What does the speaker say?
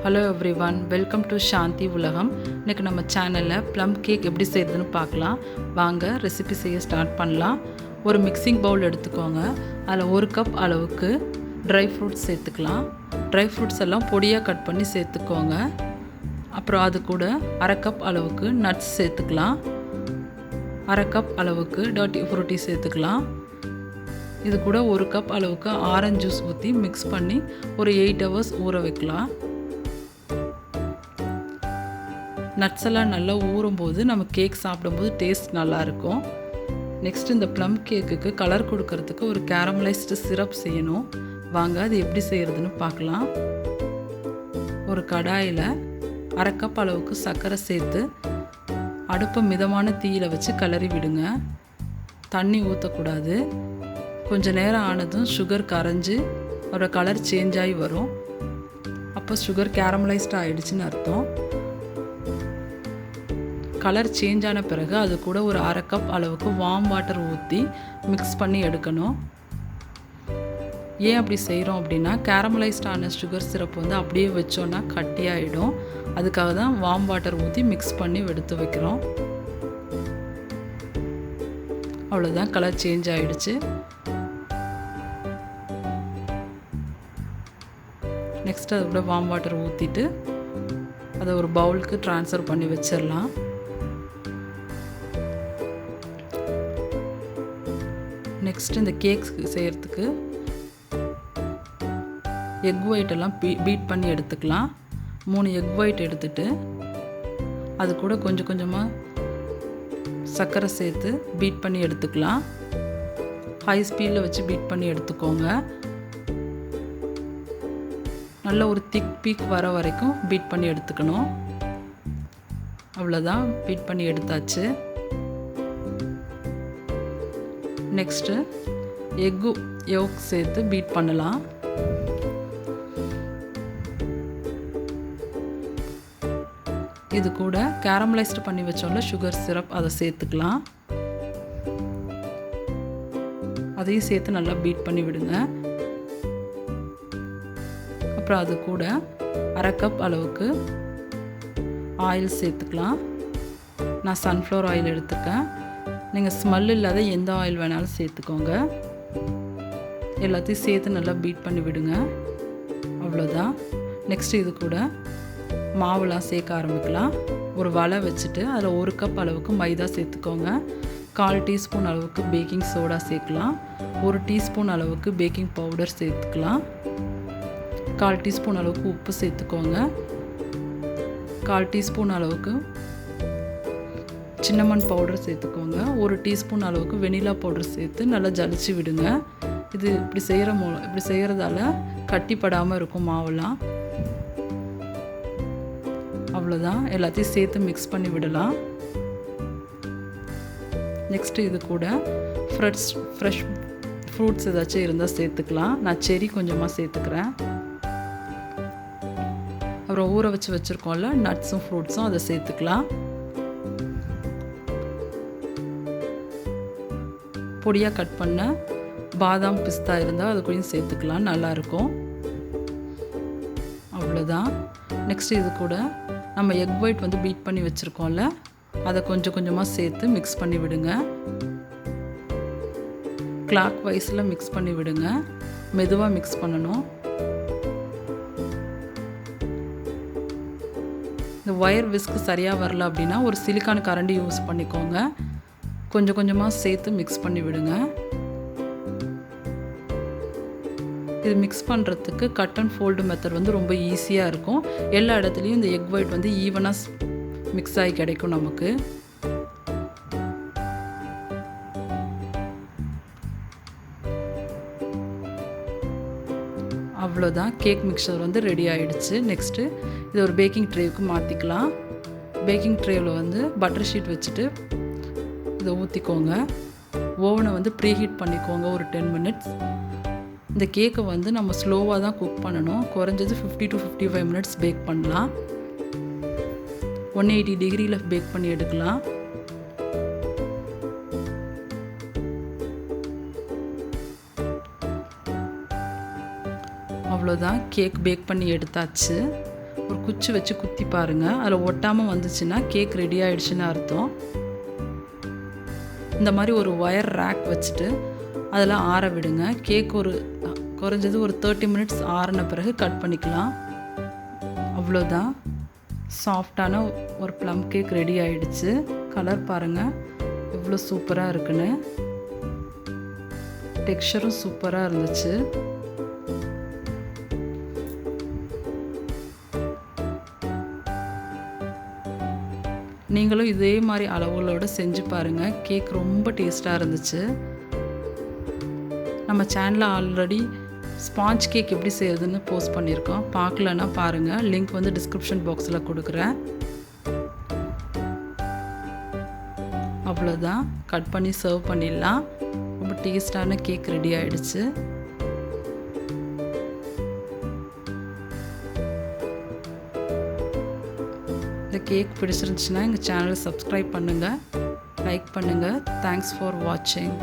Hello everyone, welcome to சாந்தி உலகம். இன்றைக்கி நம்ம சேனலில் ப்ளம் கேக் எப்படி செய்கிறதுன்னு பார்க்கலாம். வாங்க ரெசிபி செய்ய ஸ்டார்ட் பண்ணலாம். ஒரு மிக்சிங் பவுல் எடுத்துக்கோங்க. அதில் 1 கப் அளவுக்கு ட்ரை ஃப்ரூட்ஸ் சேர்த்துக்கலாம். ட்ரை ஃப்ரூட்ஸ் எல்லாம் பொடியாக கட் பண்ணி சேர்த்துக்கோங்க. அப்புறம் அது கூட 1/2 கப் அளவுக்கு நட்ஸ் சேர்த்துக்கலாம். 1/2 கப் அளவுக்கு டர்ட்டி ஃப்ரூட்டி சேர்த்துக்கலாம். இது கூட 1 கப் அளவுக்கு ஆரஞ்சு ஜூஸ் ஊற்றி மிக்ஸ் பண்ணி ஒரு 8 ஹவர்ஸ் ஊற வைக்கலாம். நட்ஸ் எல்லாம் நல்லா ஊறும்போது நம்ம கேக் சாப்பிடும்போது டேஸ்ட் நல்லாயிருக்கும். நெக்ஸ்ட் இந்த ப்ளம் கேக்குக்கு கலர் கொடுக்கறதுக்கு ஒரு கேரமலைஸ்டு சிரப் செய்யணும். வாங்க அது எப்படி செய்கிறதுன்னு பார்க்கலாம். ஒரு கடாயில் 1/2 கப் அளவுக்கு சர்க்கரை சேர்த்து அடுப்பை மிதமான தீயில் வச்சு கிளறி விடுங்க. தண்ணி ஊற்றக்கூடாது. கொஞ்சம் நேரம் ஆனதும் சுகர் கரைஞ்சி அதோட கலர் சேஞ்ச் ஆகி வரும். அப்போ சுகர் கேரமலைஸ்டு ஆகிடுச்சின்னு அர்த்தம். கலர் சேஞ்ச் ஆன பிறகு அது கூட ஒரு 1/2 கப் அளவுக்கு வார்ம் வாட்டர் ஊற்றி மிக்ஸ் பண்ணி எடுக்கணும். ஏன் அப்படி செய்கிறோம் அப்படின்னா, கேரமலைஸ்டான சுகர் சிரப் அப்படியே வச்சோன்னா கட்டியாகிடும். அதுக்காக தான் வார்ம் வாட்டர் ஊற்றி மிக்ஸ் பண்ணி எடுத்து வைக்கிறோம். அவ்வளோதான், கலர் சேஞ்ச் ஆகிடுச்சு. நெக்ஸ்ட் அது கூட வார்ம் வாட்டர் ஊற்றிட்டு அதை ஒரு பவுலுக்கு ட்ரான்ஸ்ஃபர் பண்ணி வச்சிடலாம். நெக்ஸ்ட் இந்த கேக்ஸ் செய்கிறதுக்கு எக் ஒயிட் எல்லாம் பீட் பண்ணி எடுத்துக்கலாம். 3 எக் ஒயிட் எடுத்துட்டு அது கூட கொஞ்சம் கொஞ்சமாக சர்க்கரை சேர்த்து பீட் பண்ணி எடுத்துக்கலாம். ஹை ஸ்பீடில் வச்சு பீட் பண்ணி எடுத்துக்கோங்க. நல்ல ஒரு திக் பீக் வர வரைக்கும் பீட் பண்ணி எடுத்துக்கணும். அவ்வளோதான், பீட் பண்ணி எடுத்தாச்சு. நெக்ஸ்ட்டு எக்கு யோக் சேர்த்து பீட் பண்ணலாம். இது கூட கேரமலைஸ்டு பண்ணி வச்சோம்ல சுகர் சிரப், அதை சேர்த்துக்கலாம். அதையும் சேர்த்து நல்லா பீட் பண்ணி விடுங்க. அப்புறம் அது கூட 1/2 கப் அளவுக்கு ஆயில் சேர்த்துக்கலாம். நான் சன்ஃப்ளவர் ஆயில் எடுத்துக்கேன். நீங்கள் ஸ்மெல் இல்லாத எந்த ஆயில் வேணாலும் சேர்த்துக்கோங்க. எல்லாத்தையும் சேர்த்து நல்லா பீட் பண்ணி விடுங்க. அவ்வளோதான். நெக்ஸ்ட் இது கூட மாவுலாம் சேர்க்க ஆரம்பிக்கலாம். ஒரு வலை வச்சுட்டு அதில் 1 கப் அளவுக்கு மைதா சேர்த்துக்கோங்க. 1/4 டீஸ்பூன் அளவுக்கு பேக்கிங் சோடா சேர்க்கலாம். 1 டீஸ்பூன் அளவுக்கு பேக்கிங் பவுடர் சேர்த்துக்கலாம். 1/4 டீஸ்பூன் அளவுக்கு உப்பு சேர்த்துக்கோங்க. 1/4 டீஸ்பூன் அளவுக்கு சின்னமன் பவுடர் சேர்த்துக்கோங்க. 1 டீஸ்பூன் அளவுக்கு வெனிலா பவுடர் சேர்த்து நல்லா ஜலிச்சு விடுங்க. இது இப்படி செய்கிறதால கட்டிப்படாமல் இருக்கும் மாவெல்லாம். அவ்வளோதான், எல்லாத்தையும் சேர்த்து மிக்ஸ் பண்ணி விடலாம். நெக்ஸ்ட்டு இது கூட ஃப்ரெஷ் ஃப்ரூட்ஸ் ஏதாச்சும் இருந்தால் சேர்த்துக்கலாம். நான் செரி கொஞ்சமாக சேர்த்துக்கிறேன். அப்புறம் ஊற வச்சு வச்சுருக்கோம்ல நட்ஸும் ஃப்ரூட்ஸும் அதை சேர்த்துக்கலாம். பொடியாக கட் பண்ண பாதாம் பிஸ்தா இருந்தால் அது கூடயும் சேர்த்துக்கலாம், நல்லாயிருக்கும். அவ்வளோதான். நெக்ஸ்ட் இது கூட நம்ம எக் ஒயிட் பீட் பண்ணி வச்சுருக்கோம்ல, அதை கொஞ்சம் கொஞ்சமாக சேர்த்து மிக்ஸ் பண்ணி விடுங்க. கிளாக் வைஸில் மிக்ஸ் பண்ணி விடுங்க. மெதுவாக மிக்ஸ் பண்ணணும். இந்த ஒயர் விஸ்க்கு சரியாக வரல அப்படின்னா ஒரு சிலிக்கான் கரண்டி யூஸ் பண்ணிக்கோங்க. கொஞ்சம் கொஞ்சமாக சேர்த்து மிக்ஸ் பண்ணி விடுங்க. இது மிக்ஸ் பண்ணுறதுக்கு கட் அண்ட் ஃபோல்டு மெத்தட் ரொம்ப ஈஸியாக இருக்கும். எல்லா இடத்துலையும் இந்த எக் ஒயிட் ஈவனாக மிக்ஸ் ஆகி கிடைக்கும் நமக்கு. அவ்வளோதான், கேக் மிக்சர் ரெடி ஆகிடுச்சு. நெக்ஸ்ட்டு இது ஒரு பேக்கிங் ட்ரேவுக்கு மாற்றிக்கலாம். பேக்கிங் ட்ரேவில் பட்டர் ஷீட் வச்சுட்டு இதை ஊற்றிக்கோங்க. ஓவனை ப்ரீஹீட் பண்ணிக்கோங்க ஒரு 10 மினிட்ஸ். இந்த கேக்கை நம்ம ஸ்லோவாக தான் குக் பண்ணணும். குறைஞ்சது 50 to 55 மினிட்ஸ் பேக் பண்ணலாம். 180 டிகிரியில் பேக் பண்ணி எடுக்கலாம். அவ்வளோதான், கேக் பேக் பண்ணி எடுத்தாச்சு. ஒரு குச்சி வச்சு குத்தி பாருங்கள். அதில் ஒட்டாமல் வந்துச்சுன்னா கேக் ரெடி ஆகிடுச்சின்னு அர்த்தம். இந்த மாதிரி ஒரு ஒயர் ரேக் வச்சுட்டு அதில் ஆற விடுங்க. கேக் குறைஞ்சது ஒரு 30 மினிட்ஸ் ஆறின பிறகு கட் பண்ணிக்கலாம். அவ்வளோதான், சாஃப்டான ஒரு ப்ளம் கேக் ரெடி ஆகிடுச்சு. கலர் பாருங்கள் எவ்வளோ சூப்பராக இருக்குன்னு. டெக்ஸ்சரும் சூப்பராக இருந்துச்சு. நீங்களும் இதே மாதிரி அளவுகளோடு செஞ்சு பாருங்கள். கேக் ரொம்ப டேஸ்ட்டாக இருந்துச்சு. நம்ம சேனலில் ஆல்ரெடி ஸ்பாஞ்ச் கேக் எப்படி செய்கிறதுன்னு போஸ்ட் பண்ணியிருக்கோம். பார்க்கலன்னா பாருங்கள், லிங்க் வந்து டிஸ்கிரிப்ஷன் பாக்ஸில் கொடுக்குறேன். அவ்வளோதான், கட் பண்ணி சர்வ் பண்ணிடலாம். ரொம்ப டேஸ்டான கேக் ரெடி ஆகிடுச்சு. இந்த கேக் பிடிச்சிருந்துச்சுன்னா எங்கள் சேனலை சப்ஸ்கிரைப் பண்ணுங்கள், லைக் பண்ணுங்கள். தேங்க்ஸ் ஃபார் வாட்சிங்.